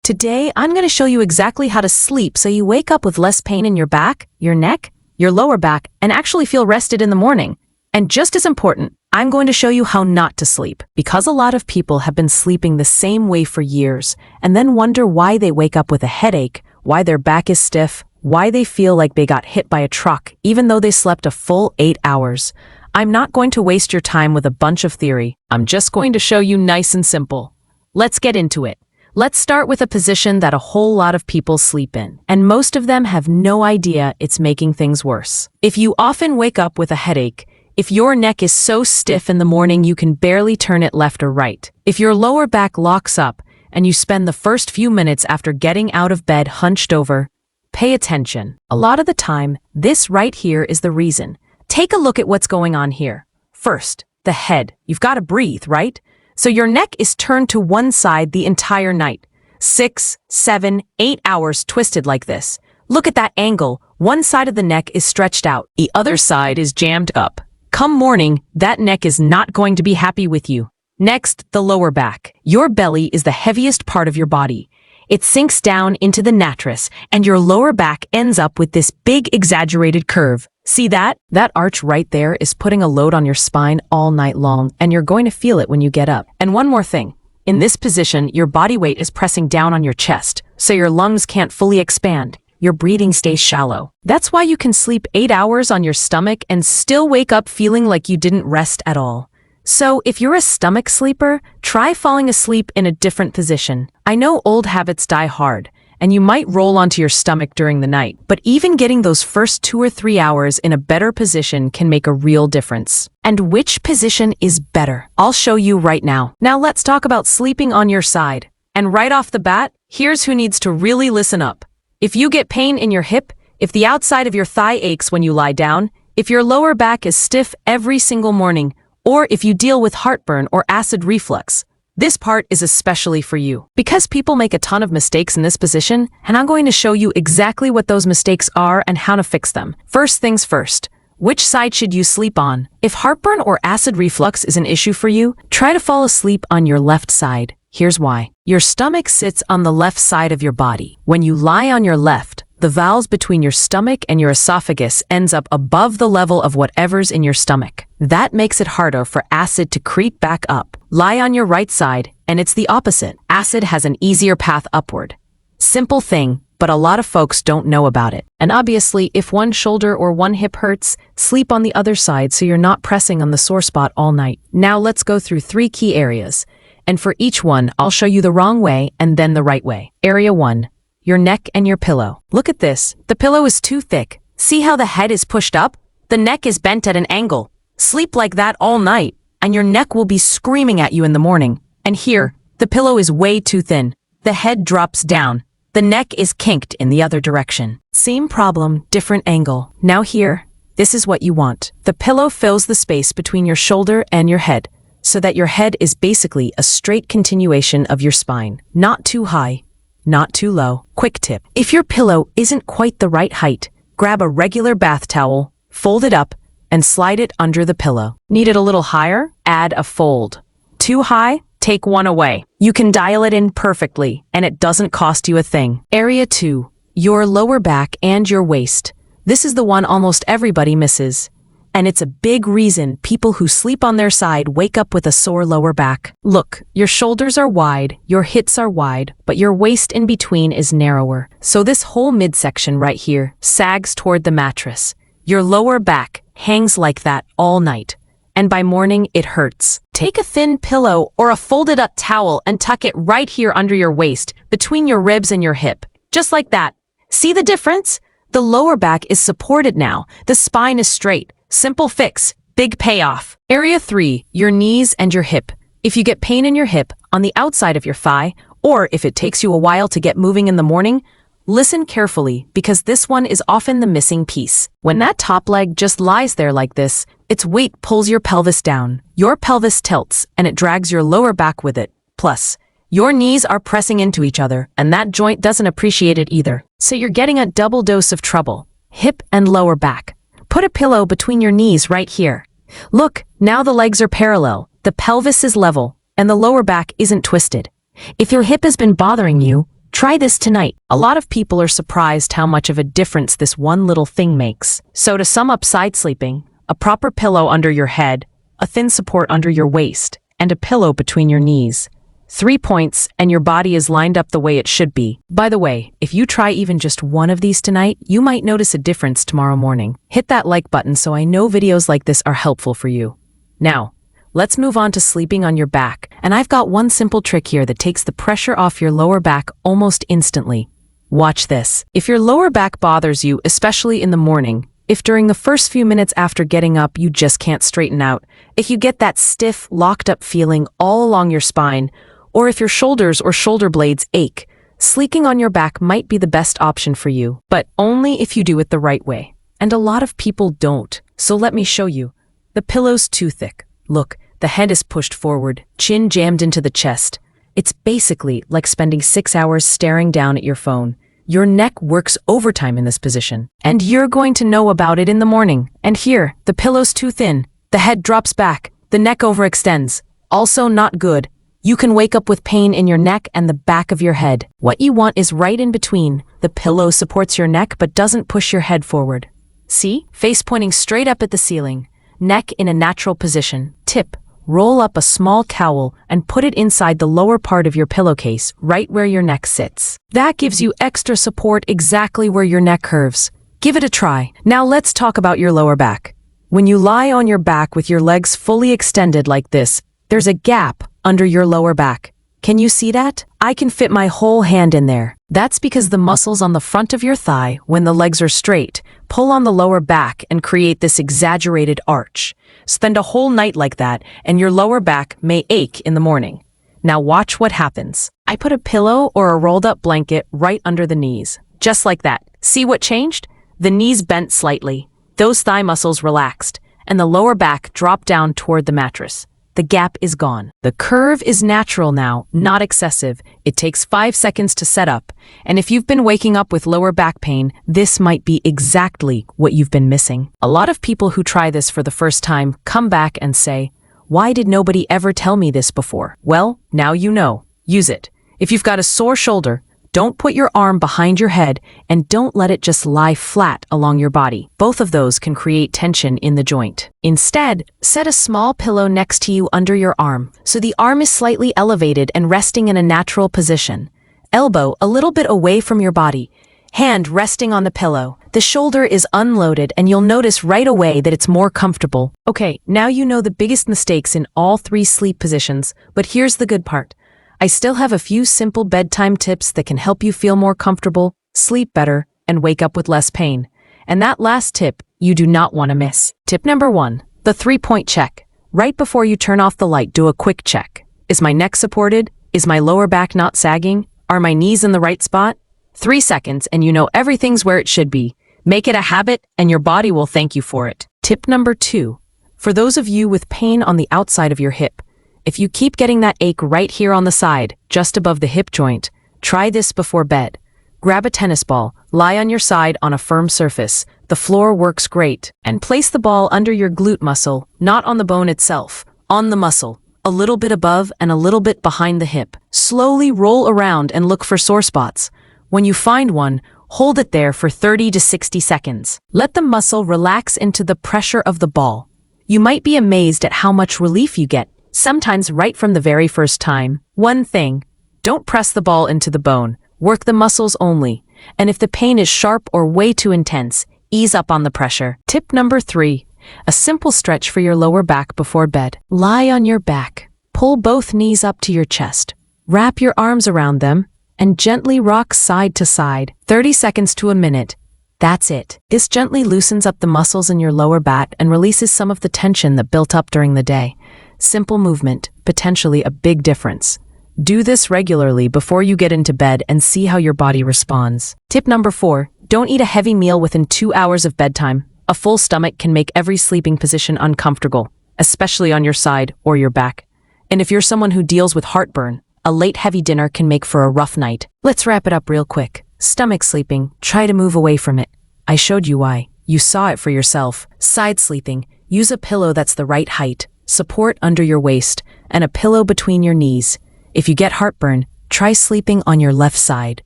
Today, I'm going to show you exactly how to sleep so you wake up with less pain in your back, your neck, your lower back, and actually feel rested in the morning. And just as important, I'm going to show you how not to sleep, because a lot of people have been sleeping the same way for years and then wonder why they wake up with a headache, why their back is stiff, why they feel like they got hit by a truck even though they slept a full 8 hours. I'm not going to waste your time with a bunch of theory. I'm just going to show you nice and simple. Let's get into it. Let's start with a position that a whole lot of people sleep in, and most of them have no idea it's making things worse. If you often wake up with a headache, if your neck is so stiff in the morning you can barely turn it left or right, if your lower back locks up and you spend the first few minutes after getting out of bed hunched over, pay attention. A lot of the time, this right here is the reason. Take a look at what's going on here. First, the head. You've got to breathe, right? So your neck is turned to one side the entire night. 6, 7, 8 hours twisted like this. Look at that angle. One side of the neck is stretched out. The other side is jammed up. Come morning, that neck is not going to be happy with you. Next, the lower back. Your belly is the heaviest part of your body. It sinks down into the mattress, and your lower back ends up with this big exaggerated curve. See that? That arch right there is putting a load on your spine all night long, and you're going to feel it when you get up. And one more thing. In this position, your body weight is pressing down on your chest, so your lungs can't fully expand. Your breathing stays shallow. That's why you can sleep 8 hours on your stomach and still wake up feeling like you didn't rest at all. So if you're a stomach sleeper, try falling asleep in a different position. I know old habits die hard, and you might roll onto your stomach during the night, but even getting those first 2 or 3 hours in a better position can make a real difference. And which position is better? I'll show you right now. Now let's talk about sleeping on your side. And right off the bat, here's who needs to really listen up. If you get pain in your hip, if the outside of your thigh aches when you lie down, if your lower back is stiff every single morning, or if you deal with heartburn or acid reflux, this part is especially for you. Because people make a ton of mistakes in this position, and I'm going to show you exactly what those mistakes are and how to fix them. First things first, which side should you sleep on? If heartburn or acid reflux is an issue for you, try to fall asleep on your left side. Here's why. Your stomach sits on the left side of your body. When you lie on your left, the valves between your stomach and your esophagus ends up above the level of whatever's in your stomach. That makes it harder for acid to creep back up. Lie on your right side, and it's the opposite. Acid has an easier path upward. Simple thing, but a lot of folks don't know about it. And obviously, if one shoulder or one hip hurts, sleep on the other side so you're not pressing on the sore spot all night. Now let's go through 3 key areas. And for each one, I'll show you the wrong way and then the right way. Area 1. Your neck and your pillow. Look at this. The pillow is too thick. See how the head is pushed up? The neck is bent at an angle. Sleep like that all night, and your neck will be screaming at you in the morning. And here, the pillow is way too thin. The head drops down. The neck is kinked in the other direction. Same problem, different angle. Now here, this is what you want. The pillow fills the space between your shoulder and your head, so that your head is basically a straight continuation of your spine. Not too high, not too low. Quick tip. If your pillow isn't quite the right height, grab a regular bath towel, fold it up, and slide it under the pillow. Need it a little higher? Add a fold. Too high? Take one away. You can dial it in perfectly, and it doesn't cost you a thing. Area 2. Your lower back and your waist. This is the one almost everybody misses. And it's a big reason people who sleep on their side wake up with a sore lower back. Look, your shoulders are wide, your hips are wide, but your waist in between is narrower. So this whole midsection right here sags toward the mattress. Your lower back hangs like that all night. And by morning, it hurts. Take a thin pillow or a folded up towel and tuck it right here under your waist, between your ribs and your hip. Just like that. See the difference? The lower back is supported now. The spine is straight. Simple fix, big payoff. Area 3, your knees and your hip. If you get pain in your hip, on the outside of your thigh, or if it takes you a while to get moving in the morning, listen carefully because this one is often the missing piece. When that top leg just lies there like this, its weight pulls your pelvis down. Your pelvis tilts and it drags your lower back with it. Plus, your knees are pressing into each other and that joint doesn't appreciate it either. So you're getting a double dose of trouble. Hip and lower back. Put a pillow between your knees right here. Look, now the legs are parallel, the pelvis is level, and the lower back isn't twisted. If your hip has been bothering you, Try this tonight. A lot of people are surprised how much of a difference this one little thing makes. So to sum up side sleeping, a proper pillow under your head, a thin support under your waist, and a pillow between your knees. 3 points, and your body is lined up the way it should be. By the way, if you try even just one of these tonight, you might notice a difference tomorrow morning. Hit that like button so I know videos like this are helpful for you. Now, let's move on to sleeping on your back, and I've got one simple trick here that takes the pressure off your lower back almost instantly. Watch this. If your lower back bothers you, especially in the morning, if during the first few minutes after getting up you just can't straighten out, if you get that stiff, locked-up feeling all along your spine, or if your shoulders or shoulder blades ache, sleeping on your back might be the best option for you, but only if you do it the right way. And a lot of people don't, so let me show you. The pillow's too thick. Look, the head is pushed forward, chin jammed into the chest. It's basically like spending 6 hours staring down at your phone. Your neck works overtime in this position, and you're going to know about it in the morning. And here, the pillow's too thin, the head drops back, the neck overextends. Also not good. You can wake up with pain in your neck and the back of your head. What you want is right in between. The pillow supports your neck but doesn't push your head forward. See? Face pointing straight up at the ceiling. Neck in a natural position. Tip. Roll up a small cowl and put it inside the lower part of your pillowcase, right where your neck sits. That gives you extra support exactly where your neck curves. Give it a try. Now let's talk about your lower back. When you lie on your back with your legs fully extended like this, there's a gap under your lower back. Can you see that? I can fit my whole hand in there. That's because the muscles on the front of your thigh, when the legs are straight, pull on the lower back and create this exaggerated arch. Spend a whole night like that, and your lower back may ache in the morning. Now watch what happens. I put a pillow or a rolled-up blanket right under the knees. Just like that. See what changed? The knees bent slightly. Those thigh muscles relaxed, and the lower back dropped down toward the mattress. The gap is gone. The curve is natural now, not excessive. It takes 5 seconds to set up. And if you've been waking up with lower back pain, this might be exactly what you've been missing. A lot of people who try this for the first time come back and say, "Why did nobody ever tell me this before?" Well, now you know. Use it. If you've got a sore shoulder, don't put your arm behind your head and don't let it just lie flat along your body. Both of those can create tension in the joint. Instead, set a small pillow next to you under your arm, so the arm is slightly elevated and resting in a natural position. Elbow a little bit away from your body. Hand resting on the pillow. The shoulder is unloaded and you'll notice right away that it's more comfortable. Okay, now you know the biggest mistakes in all 3 sleep positions, but here's the good part. I still have a few simple bedtime tips that can help you feel more comfortable, sleep better, and wake up with less pain. And that last tip, you do not want to miss. Tip number 1, the 3-point check. Right before you turn off the light, do a quick check. Is my neck supported? Is my lower back not sagging? Are my knees in the right spot? 3 seconds and you know everything's where it should be. Make it a habit and your body will thank you for it. Tip number 2, for those of you with pain on the outside of your hip, if you keep getting that ache right here on the side, just above the hip joint, try this before bed. Grab a tennis ball, lie on your side on a firm surface. The floor works great. And place the ball under your glute muscle, not on the bone itself, on the muscle, a little bit above and a little bit behind the hip. Slowly roll around and look for sore spots. When you find one, hold it there for 30 to 60 seconds. Let the muscle relax into the pressure of the ball. You might be amazed at how much relief you get, sometimes right from the very first time. One thing, don't press the ball into the bone. Work the muscles only. And if the pain is sharp or way too intense, ease up on the pressure. Tip number 3, a simple stretch for your lower back before bed. Lie on your back. Pull both knees up to your chest. Wrap your arms around them and gently rock side to side, 30 seconds to a minute. That's it. This gently loosens up the muscles in your lower back and releases some of the tension that built up during the day. Simple movement, potentially a big difference. Do this regularly before you get into bed and see how your body responds. Tip number 4, don't eat a heavy meal within 2 hours of bedtime. A full stomach can make every sleeping position uncomfortable, especially on your side or your back. And if you're someone who deals with heartburn, a late heavy dinner can make for a rough night. Let's wrap it up real quick. Stomach sleeping, try to move away from it. I showed you why. You saw it for yourself. Side sleeping, use a pillow that's the right height, support under your waist, and a pillow between your knees. If you get heartburn, Try sleeping on your left side.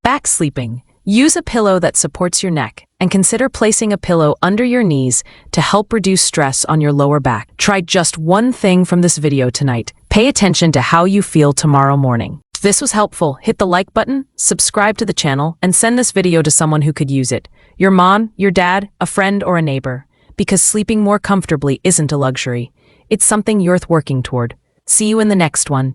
Back sleeping. Use a pillow that supports your neck and consider placing a pillow under your knees to help reduce stress on your lower back. Try just one thing from this video tonight. Pay attention to how you feel tomorrow morning. If this was helpful, hit the like button, subscribe to the channel, and send this video to someone who could use it. Your mom, your dad, a friend, or a neighbor. Because sleeping more comfortably isn't a luxury. It's something you're worth working toward. See you in the next one.